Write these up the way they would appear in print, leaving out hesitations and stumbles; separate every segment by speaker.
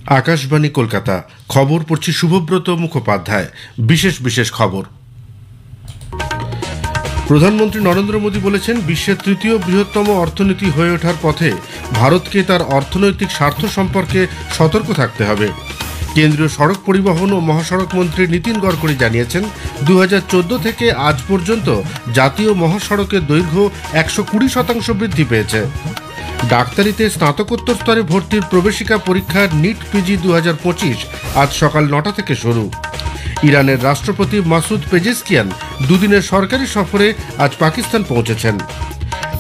Speaker 1: আকাশবাণী কলকাতা। খবর পড়ছি শুভব্রত মুখোপাধ্যায়। বিশেষ খবর। প্রধানমন্ত্রী নরেন্দ্র মোদী বলেছেন, বিশ্বের তৃতীয় বৃহত্তম অর্থনীতি হয়ে ওঠার পথে ভারতকে তার অর্থনৈতিক স্বার্থ সম্পর্কে সতর্ক থাকতে হবে। কেন্দ্রীয় সড়ক পরিবহন ও মহাসড়ক মন্ত্রী নীতিন গডকরি জানিয়েছেন, 2014 থেকে আজ পর্যন্ত জাতীয় মহাসড়কের দৈর্ঘ্য 120% বৃদ্ধি পেয়েছে। ডাক্তারিতে স্নাতকোত্তর স্তরে ভর্তির প্রবেশিকা পরীক্ষার নিট পিজি 2025 আজ সকাল 9টা থেকে শুরু। ইরানের রাষ্ট্রপতি মাসুদ পেজেশকিয়ান দুদিনের সরকারি সফরে আজ পাকিস্তান পৌঁছেছেন।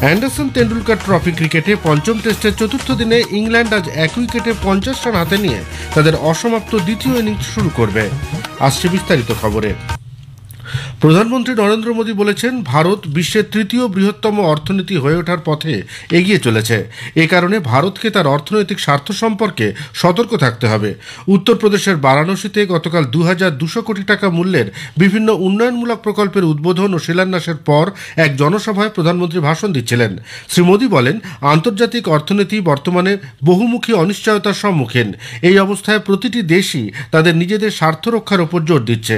Speaker 1: অ্যান্ডারসন তেন্ডুলকর ট্রফি ক্রিকেটে পঞ্চম টেস্টের চতুর্থ দিনে ইংল্যান্ড আজ 1 উইকেটে 50 রান হাতে নিয়ে তাদের অসমাপ্ত দ্বিতীয় ইনিংস শুরু করবে। আসছে বিস্তারিত খবরে। প্রধানমন্ত্রী নরেন্দ্র মোদী বলেছেন, ভারত বিশ্বের তৃতীয় বৃহত্তম অর্থনীতি হয়ে ওঠার পথে এগিয়ে চলেছে। এ কারণে ভারতকে তার অর্থনৈতিক স্বার্থ সম্পর্কে সতর্ক থাকতে হবে। উত্তরপ্রদেশের বারাণসীতে গতকাল 2200 কোটি টাকা মূল্যের বিভিন্ন উন্নয়নমূলক প্রকল্পের উদ্বোধন ও শিলান্যাসের পর এক জনসভায় প্রধানমন্ত্রী ভাষণ দিচ্ছিলেন। শ্রী মোদী বলেন, আন্তর্জাতিক অর্থনীতি বর্তমানে বহুমুখী অনিশ্চয়তার সম্মুখীন। এই অবস্থায় প্রতিটি দেশই তাদের নিজেদের স্বার্থ রক্ষার উপর জোর দিচ্ছে।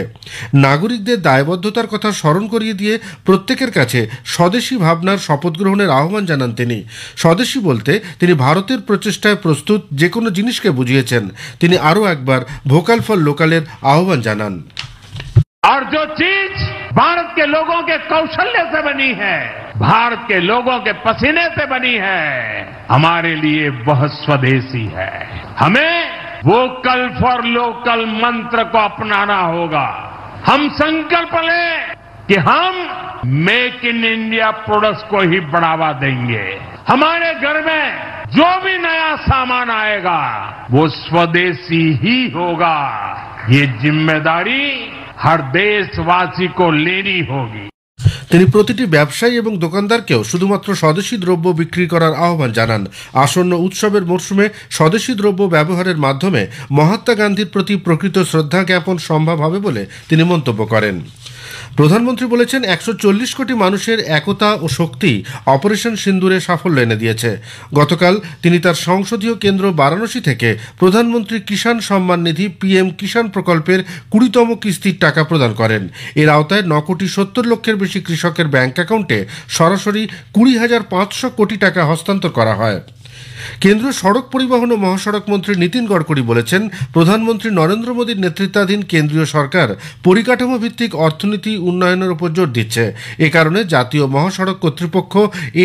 Speaker 1: নাগরিকদের দায়বদ্ধতার কথা স্মরণ করিয়ে দিয়ে প্রত্যেকের কাছে স্বদেশী ভাবনার শপথ গ্রহণের আহ্বান জানান তিনি। স্বদেশী বলতে তিনি ভারতের প্রচেষ্টায় প্রস্তুত যে কোনো জিনিসকে বুঝিয়েছেন। তিনি আরও একবার ভোকাল ফর লোকালের আহ্বান জানান।
Speaker 2: और जो चीज भारत के लोगों के कौशल्य से बनी है, भारत के लोगों के पसीने से बनी है, हमारे लिए बहुत स्वदेशी है। हमें वोकल फॉर लोकल मंत्र को अपनाना होगा। हम संकल्प लें कि हम मेक इन इंडिया प्रोडक्ट्स को ही बढ़ावा देंगे। हमारे घर में जो भी नया सामान आएगा वो स्वदेशी ही होगा। ये जिम्मेदारी हर देशवासी को लेनी होगी।
Speaker 1: তিনি প্রতিটি ব্যবসায়ী এবং দোকানদারকেও শুধুমাত্র স্বদেশী দ্রব্য বিক্রি করার আহ্বান জানান। আসন্ন উৎসবের মরশুমে স্বদেশী দ্রব্য ব্যবহারের মাধ্যমে মহাত্মা গান্ধীর প্রতি প্রকৃত শ্রদ্ধা জ্ঞাপন সম্ভব হবে বলে তিনি মন্তব্য করেন। প্রধানমন্ত্রী বলেছেন, 140 কোটি মানুষের একতা ও শক্তি অপারেশন সিন্দুরে সাফল্য এনে দিয়েছে। গতকাল তিনি তার সংসদীয় কেন্দ্র বারাণসী থেকে প্রধানমন্ত্রী কিষাণ সম্মান নিধি PM কিষাণ প্রকল্পের 20তম কিস্তির টাকা প্রদান করেন। এর আওতায় 9,70,00,000-এর বেশি কৃষকের ব্যাংক অ্যাকাউন্টে সরাসরি 20,500 কোটি টাকা হস্তান্তর করা হয়। কেন্দ্রীয় সড়ক পরিবহন ও মহাসড়ক মন্ত্রী নীতিন গডকরি বলেছেন, প্রধানমন্ত্রী নরেন্দ্র মোদীর নেতৃত্বাধীন কেন্দ্রীয় সরকার পরিকাঠামো ভিত্তিক অর্থনীতি উন্নয়নের উপর জোর দিচ্ছে। এ কারণে জাতীয় মহাসড়ক কর্তৃপক্ষ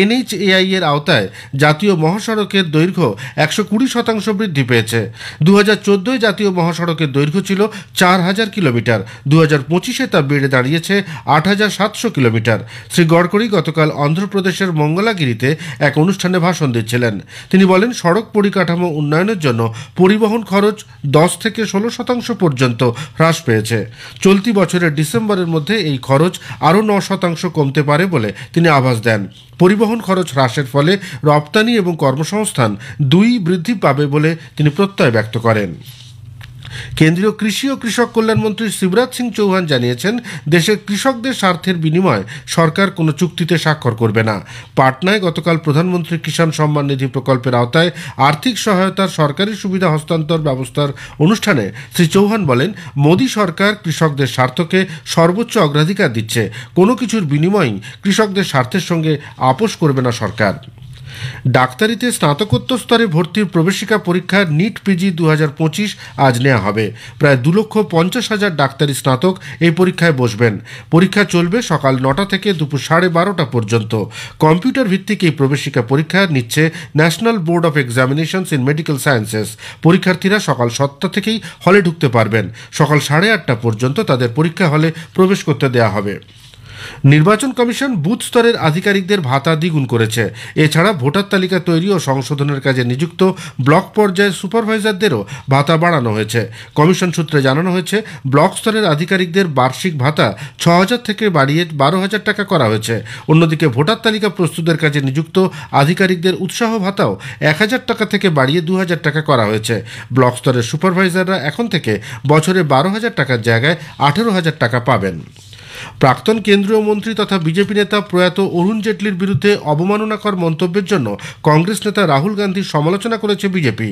Speaker 1: NHAI এর আওতায় জাতীয় মহাসড়কের দৈর্ঘ্য 120% বৃদ্ধি পেয়েছে। 2014 জাতীয় মহাসড়কের দৈর্ঘ্য ছিল 4000 কিলোমিটার। 2025-এ তা বেড়ে দাঁড়িয়েছে 8700 কিলোমিটার। শ্রী গডকরি গতকাল অন্ধ্রপ্রদেশের মঙ্গলাগিরিতে এক অনুষ্ঠানে ভাষণ দিচ্ছিলেন। তিনি বলেন, সড়ক পরিকাঠামো উন্নয়নের জন্য পরিবহন খরচ 10 থেকে 16% পর্যন্ত হ্রাস পেয়েছে। চলতি বছরের ডিসেম্বরের মধ্যে এই খরচ আরও 9% কমতে পারে বলে তিনি আভাস দেন। পরিবহন খরচ হ্রাসের ফলে রপ্তানি এবং কর্মসংস্থান দুই বৃদ্ধি পাবে বলে তিনি প্রত্যয় ব্যক্ত করেন। কেন্দ্রীয় কৃষি ও কৃষক কল্যাণ মন্ত্রী শিবরাজ সিং চৌহান জানিয়েছেন, দেশের কৃষকদের স্বার্থের বিনিময়ে সরকার কোনো চুক্তিতে স্বাক্ষর করবে না। পাটনায় গতকাল প্রধানমন্ত্রী কিষাণ সম্মান নিধি প্রকল্পের আওতায় আর্থিক সহায়তার সরকারি সুবিধা হস্তান্তর ব্যবস্থার অনুষ্ঠানে শ্রী চৌহান বলেন, মোদী সরকার কৃষকদের স্বার্থকে সর্বোচ্চ অগ্রাধিকার দিচ্ছে। কোনো কিছুর বিনিময়েই কৃষকদের স্বার্থের সঙ্গে আপোষ করবে না সরকার। ডাক্তারিতে স্নাতকোত্তর স্তরে ভর্তির প্রবেশিকা পরীক্ষার নিট পিজি 2025 আজ নেওয়া হবে। প্রায় 2,50,000 ডাক্তারি স্নাতক এই পরীক্ষায় বসবেন। পরীক্ষা চলবে সকাল 9টা থেকে দুপুর 12:30 পর্যন্ত। কম্পিউটার ভিত্তিক এই প্রবেশিকা পরীক্ষা নিচ্ছে national board of examinations in medical sciences. পরীক্ষার্থীরা সকাল 7টা থেকেই হলে ঢুকতে পারবেন। সকাল 8:30 পর্যন্ত তাদের পরীক্ষা হলে প্রবেশ করতে দেওয়া হবে। নির্বাচন কমিশন বুথ স্তরের আধিকারিকদের ভাতা দ্বিগুণ করেছে। এছাড়া ভোটার তালিকা তৈরি ও সংশোধনের কাজে নিযুক্ত ব্লক পর্যায়ের সুপারভাইজারদেরও ভাতা বাড়ানো হয়েছে। কমিশন সূত্রে জানানো হয়েছে, ব্লক স্তরের আধিকারিকদের বার্ষিক ভাতা 6,000 থেকে বাড়িয়ে 12,000 টাকা করা হয়েছে। অন্যদিকে ভোটার তালিকা প্রস্তুতের কাজে নিযুক্ত আধিকারিকদের উৎসাহ ভাতাও 1,000 টাকা থেকে বাড়িয়ে 2,000 টাকা করা হয়েছে। ব্লক স্তরের সুপারভাইজাররা এখন থেকে বছরে 12,000 টাকার জায়গায় 18,000 টাকা পাবেন। প্রাক্তন কেন্দ্রীয় মন্ত্রী তথা বিজেপি নেতা প্রয়াত অরুণ জেটলির বিরুদ্ধে অবমাননাকর মন্তব্যের জন্য কংগ্রেস নেতা রাহুল গান্ধীর সমালোচনা করেছে বিজেপি।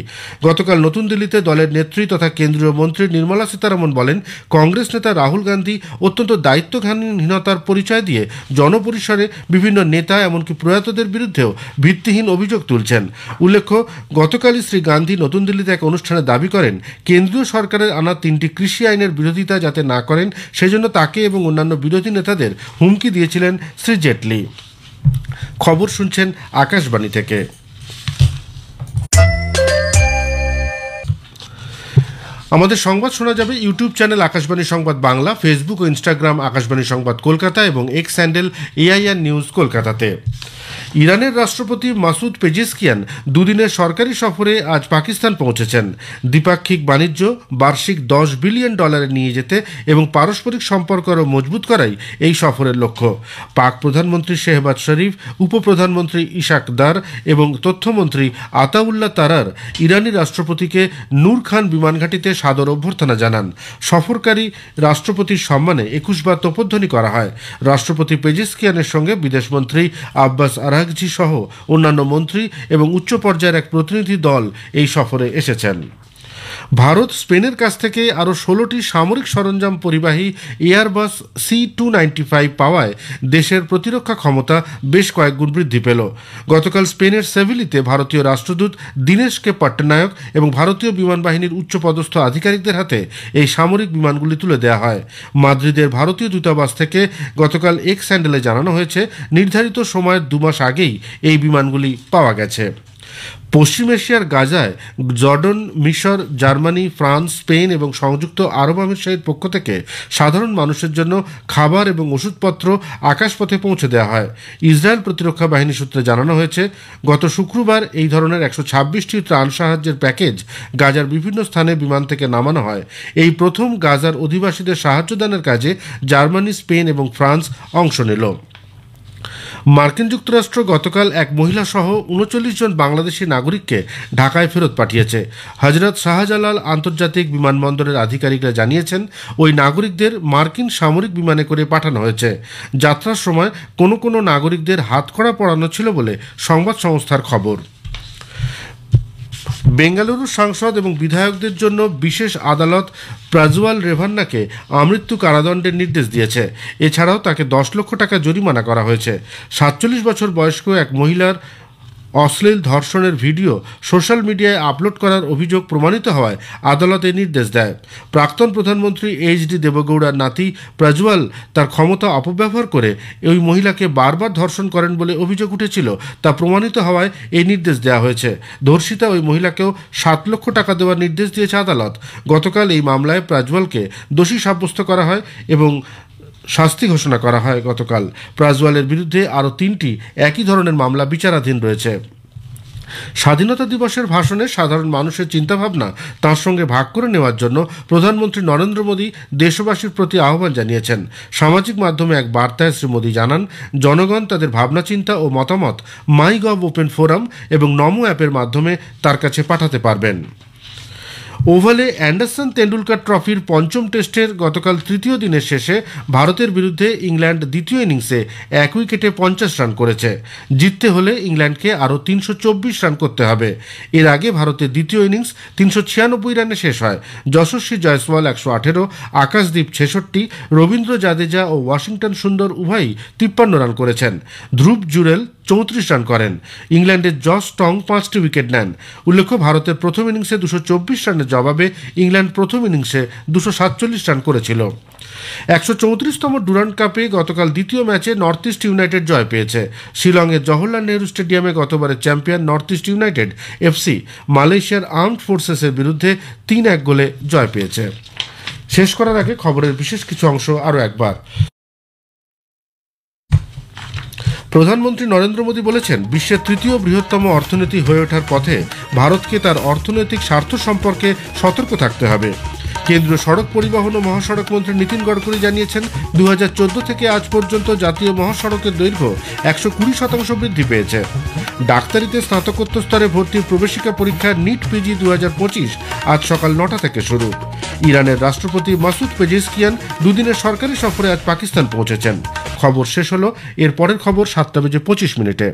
Speaker 1: গতকাল নতুন দিল্লিতে দলের নেত্রী তথা কেন্দ্রীয় মন্ত্রী নির্মলা সীতারামন বলেন, কংগ্রেস নেতা রাহুল গান্ধী অত্যন্ত দায়িত্বজ্ঞানহীনতার পরিচয় দিয়ে জনপরিসরে বিভিন্ন নেতা এমনকি প্রয়াতদের বিরুদ্ধেও ভিত্তিহীন অভিযোগ তুলছেন। উল্লেখ্য, গতকালই শ্রী গান্ধী নতুন দিল্লিতে এক অনুষ্ঠানে দাবি করেন, কেন্দ্রীয় সরকারের আনা 3টি কৃষি আইনের বিরোধিতা যাতে না করেন সেজন্য তাকে এবং অন্যান্য বিরোধী নেতাদের হুমকি দিয়েছিলেন শ্রী জেটলি। খবর শুনছেন আকাশবাণী থেকে। আমাদের সংবাদ শোনা যাবে ইউটিউব চ্যানেল আকাশবাণী সংবাদ বাংলা, ফেসবুক ও ইনস্টাগ্রাম আকাশবাণী সংবাদ কলকাতা এবং এক্স হ্যান্ডেল AIR নিউজ কলকাতাতে। ইরানের রাষ্ট্রপতি মাসুদ পেজেশকিয়ান দুদিনের সরকারি সফরে আজ পাকিস্তান পৌঁছেছেন। দ্বিপাক্ষিক বাণিজ্য বার্ষিক $10 বিলিয়ন নিয়ে যেতে এবং পারস্পরিক সম্পর্ক আরও মজবুত করাই এই সফরের লক্ষ্য। পাক প্রধানমন্ত্রী শেহবাজ শরীফ, উপপ্রধানমন্ত্রী ইশাক দার এবং তথ্যমন্ত্রী আতাউল্লাহ তারার ইরানি রাষ্ট্রপতিকে নূর খান বিমানঘাটিতে সাদর অভ্যর্থনা জানান। সফরকারী রাষ্ট্রপতির সম্মানে 21 বার তোপধ্বনি করা হয়। রাষ্ট্রপতি পেজেশকিয়ানের সঙ্গে বিদেশমন্ত্রী আব্বাস আরাগচি সহ অন্যান্য মন্ত্রী এবং উচ্চ পর্যায়ের এক প্রতিনিধি দল এই সফরে এসেছেন। ভারত স্পেনের কাছ থেকে আরও 16টি সামরিক সরঞ্জাম পরিবাহী এয়ারবাস C-295 পাওয়ায় দেশের প্রতিরক্ষা ক্ষমতা বেশ কয়েকগুণ বৃদ্ধি পেল। গতকাল স্পেনের সেভিলিতে ভারতীয় রাষ্ট্রদূত দীনেশ কে পট্টনায়ক এবং ভারতীয় বিমান বাহিনীর উচ্চপদস্থ আধিকারিকদের হাতে এই সামরিক বিমানগুলি তুলে দেওয়া হয়। মাদ্রিদের ভারতীয় দূতাবাস থেকে গতকাল এক্স হ্যান্ডেলে জানানো হয়েছে, নির্ধারিত সময়ের 2 মাস আগেই এই বিমানগুলি পাওয়া গেছে। পশ্চিম এশিয়ার গাজায় জর্ডন, মিশর, জার্মানি, ফ্রান্স, স্পেন এবং সংযুক্ত আরব আমিরাতের পক্ষ থেকে সাধারণ মানুষের জন্য খাবার এবং ওষুধপত্র আকাশপথে পৌঁছে দেওয়া হয়। ইসরায়েল প্রতিরক্ষা বাহিনী সূত্রে জানানো হয়েছে, গত শুক্রবার এই ধরনের 126টি ত্রাণ সাহায্যের প্যাকেজ গাজার বিভিন্ন স্থানে বিমান থেকে নামানো হয়। এই প্রথম গাজার অধিবাসীদের সাহায্য দানের কাজে জার্মানি, স্পেন এবং ফ্রান্স অংশ নিল। মার্কিন যুক্তরাষ্ট্র গতকাল এক মহিলা সহ 39 জন বাংলাদেশি নাগরিককে ঢাকায় ফেরত পাঠিয়েছে। হজরত শাহজালাল আন্তর্জাতিক বিমানবন্দরের আধিকারিকরা জানিয়েছেন, ওই নাগরিকদের মার্কিন সামরিক বিমানে করে পাঠানো হয়েছে। যাত্রার সময় কোনো নাগরিকদের হাতকড়া পরানো ছিল বলে সংবাদ সংস্থার খবর। বেঙ্গালুরু সাংসদ এবং বিধায়কদের জন্য বিশেষ আদালত প্রাজওয়াল রেভান্নাকে আমৃত্যু কারাদণ্ডের নির্দেশ দিয়েছে। এছাড়াও তাকে 10 লক্ষ টাকা জরিমানা করা হয়েছে। 47 বছর বয়স্ক এক মহিলার অশ্লীল ধর্ষণের ভিডিও সোশ্যাল মিডিয়ায় আপলোড করার অভিযোগ প্রমাণিত হওয়ায় আদালত এই নির্দেশ দেয়। প্রাক্তন প্রধানমন্ত্রী HD দেবগৌড়ার নাতি প্রজ্জ্বল তার ক্ষমতা অপব্যবহার করে ওই মহিলাকে বারবার ধর্ষণ করেন বলে অভিযোগ উঠেছিল, তা প্রমাণিত হওয়ায় এই নির্দেশ দেওয়া হয়েছে। ধর্ষিতা ওই মহিলাকেও 7 লক্ষ টাকা দেওয়ার নির্দেশ দিয়েছে আদালত। গতকাল এই মামলায় প্রজ্জ্বলকে দোষী সাব্যস্ত করা হয় এবং শাস্তি ঘোষণা করা হয়। গতকাল প্রাজওয়ালের বিরুদ্ধে আরও 3টি একই ধরনের মামলা বিচারাধীন রয়েছে। স্বাধীনতা দিবসের ভাষণে সাধারণ মানুষের চিন্তাভাবনা তার সঙ্গে ভাগ করে নেওয়ার জন্য প্রধানমন্ত্রী নরেন্দ্র মোদী দেশবাসীর প্রতি আহ্বান জানিয়েছেন। সামাজিক মাধ্যমে এক বার্তায় শ্রী মোদী জানান, জনগণ তাদের ভাবনা চিন্তা ও মতামত মাইগভ ওপেন ফোরাম এবং নমো অ্যাপের মাধ্যমে তার কাছে পাঠাতে পারবেন। ওভালে অ্যান্ডারসন তেন্ডুলকর ট্রফির 5ম টেস্টের গতকাল 3য় দিনের শেষে ভারতের বিরুদ্ধে ইংল্যান্ড দ্বিতীয় ইনিংসে 1 উইকেটে 50 রান করেছে। জিততে হলে ইংল্যান্ডকে আরও 324 রান করতে হবে। এর আগে ভারতের দ্বিতীয় ইনিংস 396 রানে শেষ হয়। যশস্বী জয়সওয়াল 118, আকাশদীপ 66, রবীন্দ্র জাদেজা ও ওয়াশিংটন সুন্দর উভয়ই 53 রান করেছেন। ধ্রুব জুরেল 34 রান করেন। ইংল্যান্ডের জস টং 5টি উইকেট নেন। উল্লেখ্য, ভারতের প্রথম ইনিংসে 224 রানের জবাবে ইংল্যান্ড প্রথম ইনিংসে 247 রান করেছিল। 134তম ডুরান্ড কাপে গতকাল দ্বিতীয় ম্যাচে নর্থ ইস্ট ইউনাইটেড জয় পেয়েছে। শিলংয়ের জওহরলাল নেহরু স্টেডিয়ামে গতবারের champion north east United FC মালয়েশিয়ার আর্মড ফোর্সেসের বিরুদ্ধে 3-1 গোলে জয় পেয়েছে। শেষ করার আগে খবরের বিশেষ কিছু অংশ আরও একবার। প্রধানমন্ত্রী নরেন্দ্র মোদী বলেছেন, বিশ্বের 3য় বৃহত্তম অর্থনীতি হয়ে ওঠার পথে ভারতকে তার অর্থনৈতিক স্বার্থ সম্পর্কে সতর্ক থাকতে হবে। কেন্দ্রীয় সড়ক পরিবহন ও মহাসড়ক মন্ত্রী নীতিন গডকরি জানিয়েছেন 2014 থেকে আজ পর্যন্ত জাতীয় মহাসড়কের দৈর্ঘ্য 120% বৃদ্ধি পেয়েছে। ডাক্তারিতে স্নাতকোত্তর স্তরে ভর্তির প্রবেশিকা পরীক্ষা নিট পিজি 2025 আজ সকাল 9টা থেকে শুরু। ইরানের রাষ্ট্রপতি মাসুদ পেজেশকিয়ান দুদিনের সরকারি সফরে আজ পাকিস্তান পৌঁছেছেন। খবর শেষ হলো, এর পরের খবর 7টা বেজে 25 মিনিটে।